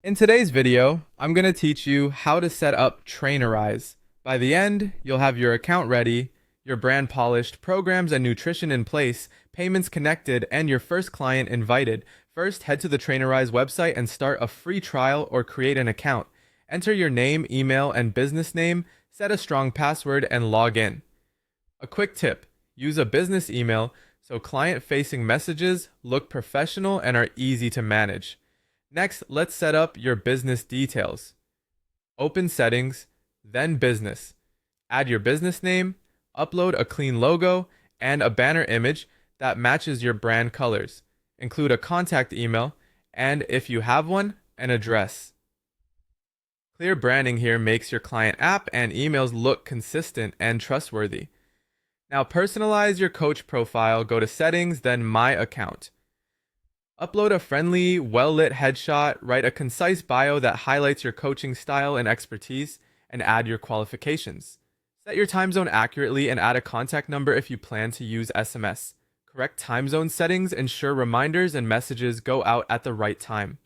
In today's video, I'm going to teach you how to set up Trainerize. By the end, you'll have your account ready, your brand polished, programs and nutrition in place, payments connected, and your first client invited. First, head to the Trainerize website and start a free trial or create an account. Enter your name, email, and business name, set a strong password, and log in. A quick tip: use a business email so client-facing messages look professional and are easy to manage. Next, let's set up your business details. Open Settings, then Business. Add your business name, upload a clean logo, and a banner image that matches your brand colors. Include a contact email, and if you have one, an address. Clear branding here makes your client app and emails look consistent and trustworthy. Now personalize your coach profile, go to Settings, then My Account. Upload a friendly, well-lit headshot, write a concise bio that highlights your coaching style and expertise, and add your qualifications. Set your time zone accurately and add a contact number if you plan to use SMS. Correct time zone settings ensure reminders and messages go out at the right time.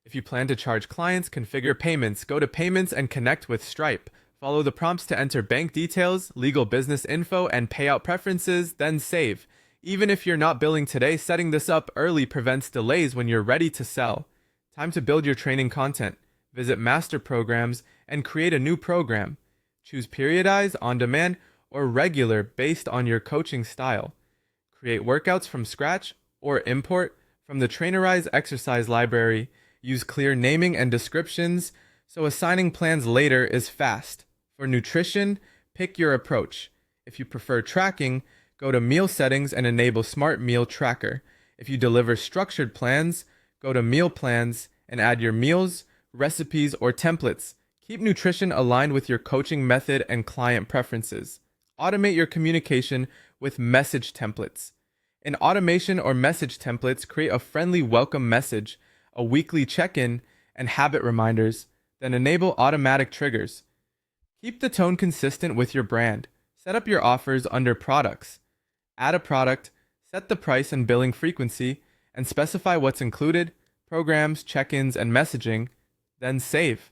If you plan to charge clients, configure payments, go to Payments and connect with Stripe. Follow the prompts to enter bank details, legal business info, and payout preferences, then save. Even if you're not billing today, setting this up early prevents delays when you're ready to sell. Time to build your training content. Visit Master Programs and create a new program. Choose periodized, on demand, or regular based on your coaching style. Create workouts from scratch or import from the Trainerize exercise library. Use clear naming and descriptions so assigning plans later is fast. For nutrition, pick your approach. If you prefer tracking, go to Meal Settings and enable Smart Meal Tracker. If you deliver structured plans, go to Meal Plans and add your meals, recipes, or templates. Keep nutrition aligned with your coaching method and client preferences. Automate your communication with message templates. In automation or message templates, create a friendly welcome message, a weekly check-in, and habit reminders, then enable automatic triggers. Keep the tone consistent with your brand. Set up your offers under Products. Add a product, set the price and billing frequency, and specify what's included, programs, check-ins, and messaging, then save.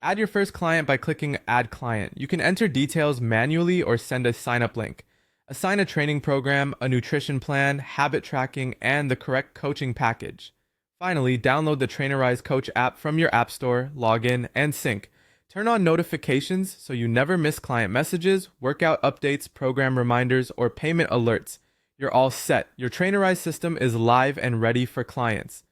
Add your first client by clicking Add Client. You can enter details manually or send a sign-up link. Assign a training program, a nutrition plan, habit tracking, and the correct coaching package. Finally, download the Trainerize Coach app from your app store, log in, and sync. Turn on notifications so you never miss client messages, workout updates, program reminders, or payment alerts. You're all set. Your Trainerize system is live and ready for clients.